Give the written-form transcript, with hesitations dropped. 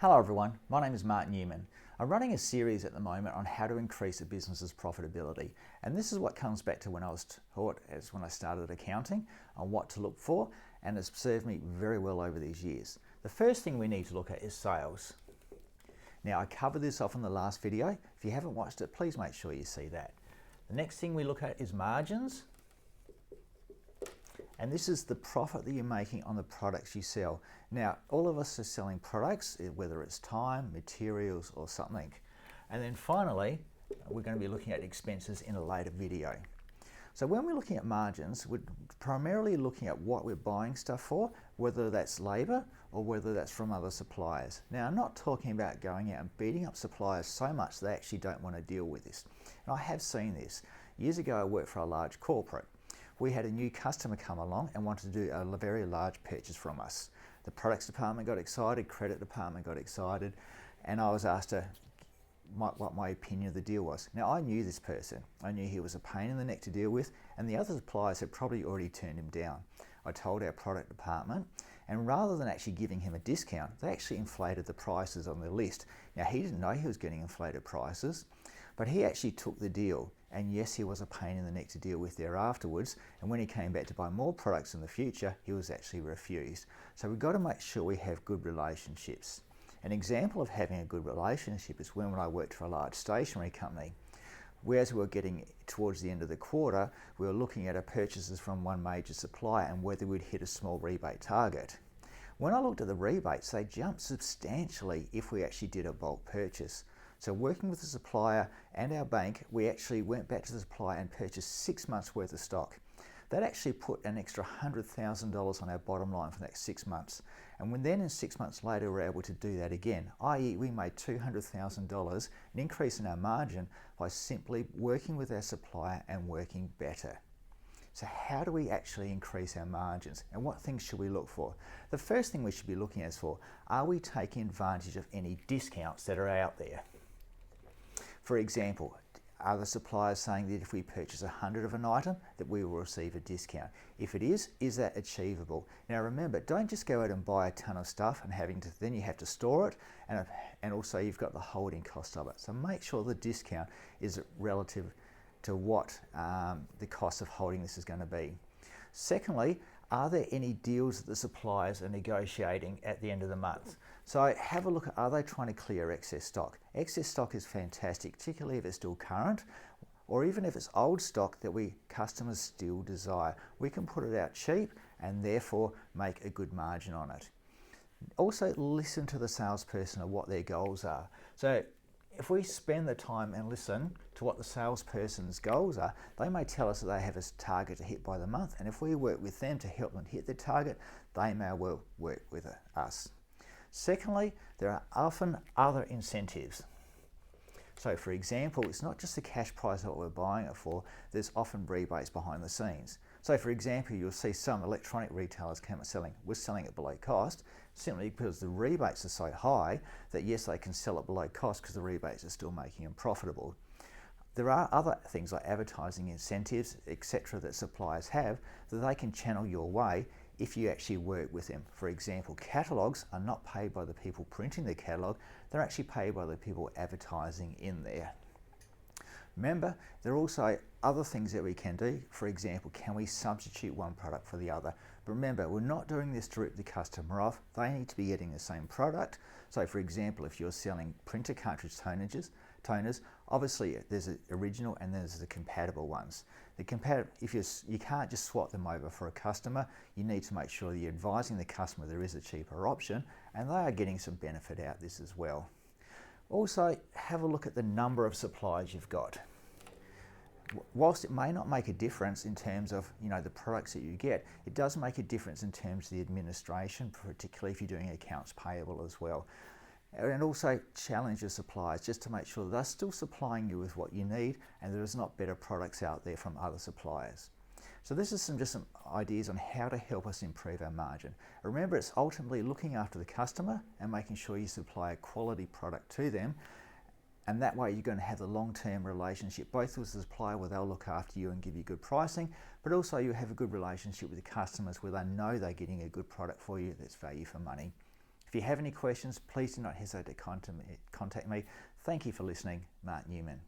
Hello everyone, my name is Mark Newman. I'm running a series at the moment on how to increase a business's profitability, and this is what comes back to when I was taught as when I started accounting on what to look for, and has served me very well over these years. The first thing we need to look at is sales. Now I covered this off in the last video. If you haven't watched it, please make sure you see that. The next thing we look at is margins. And this is the profit that you're making on the products you sell. Now, all of us are selling products, whether it's time, materials, or something. And then finally, we're going to be looking at expenses in a later video. So when we're looking at margins, we're primarily looking at what we're buying stuff for, whether that's labor or whether that's from other suppliers. Now, I'm not talking about going out and beating up suppliers so much they actually don't want to deal with this. And I have seen this. Years ago, I worked for a large corporate. We had a new customer come along and wanted to do a very large purchase from us. The products department got excited, credit department got excited, and I was asked what my opinion of the deal was. Now I knew this person. I knew he was a pain in the neck to deal with, and the other suppliers had probably already turned him down. I told our product department, and rather than actually giving him a discount, they actually inflated the prices on the list. Now he didn't know he was getting inflated prices, but he actually took the deal. And yes, he was a pain in the neck to deal with there afterwards. And when he came back to buy more products in the future, he was actually refused. So we've got to make sure we have good relationships. An example of having a good relationship is when I worked for a large stationery company. Whereas we were getting towards the end of the quarter, we were looking at our purchases from one major supplier and whether we'd hit a small rebate target. When I looked at the rebates, they jumped substantially if we actually did a bulk purchase. So working with the supplier and our bank, we actually went back to the supplier and purchased 6 months worth of stock. That actually put an extra $100,000 on our bottom line for the next 6 months. And when then in 6 months later, we're able to do that again, i.e. we made $200,000, an increase in our margin by simply working with our supplier and working better. So how do we actually increase our margins, and what things should we look for? The first thing we should be looking at is are we taking advantage of any discounts that are out there? For example, are the suppliers saying that if we purchase 100 of an item that we will receive a discount? If it is that achievable? Now remember, don't just go out and buy a ton of stuff and then you have to store it, and also you've got the holding cost of it. So make sure the discount is relative to what the cost of holding this is going to be. Secondly, are there any deals that the suppliers are negotiating at the end of the month? So have a look at, are they trying to clear excess stock? Excess stock is fantastic, particularly if it's still current, or even if it's old stock that customers still desire. We can put it out cheap and therefore make a good margin on it. Also listen to the salesperson of what their goals are. So if we spend the time and listen to what the salesperson's goals are, they may tell us that they have a target to hit by the month, and if we work with them to help them hit their target, they may well work with us. Secondly, there are often other incentives. So for example, it's not just the cash price of what we're buying it for, there's often rebates behind the scenes. So for example, you'll see some electronic retailers we're selling it below cost, simply because the rebates are so high that yes, they can sell it below cost because the rebates are still making them profitable. There are other things like advertising incentives, etc., that suppliers have that they can channel your way if you actually work with them. For example, catalogues are not paid by the people printing the catalogue, they're actually paid by the people advertising in there. Remember, there are also other things that we can do. For example, can we substitute one product for the other? But remember, we're not doing this to rip the customer off. They need to be getting the same product. So for example, if you're selling printer cartridge toners, obviously there's an original and there's the compatible ones. You can't just swap them over for a customer. You need to make sure that you're advising the customer there is a cheaper option and they are getting some benefit out of this as well. Also, have a look at the number of suppliers you've got. Whilst it may not make a difference in terms of the products that you get, it does make a difference in terms of the administration, particularly if you're doing accounts payable as well. And also challenge your suppliers just to make sure they're still supplying you with what you need and there's not better products out there from other suppliers. So this is just some ideas on how to help us improve our margin. Remember, it's ultimately looking after the customer and making sure you supply a quality product to them, and that way you're going to have a long-term relationship both with the supplier where they'll look after you and give you good pricing, but also you have a good relationship with the customers where they know they're getting a good product for you that's value for money. If you have any questions, please do not hesitate to contact me. Thank you for listening. Mark Newman.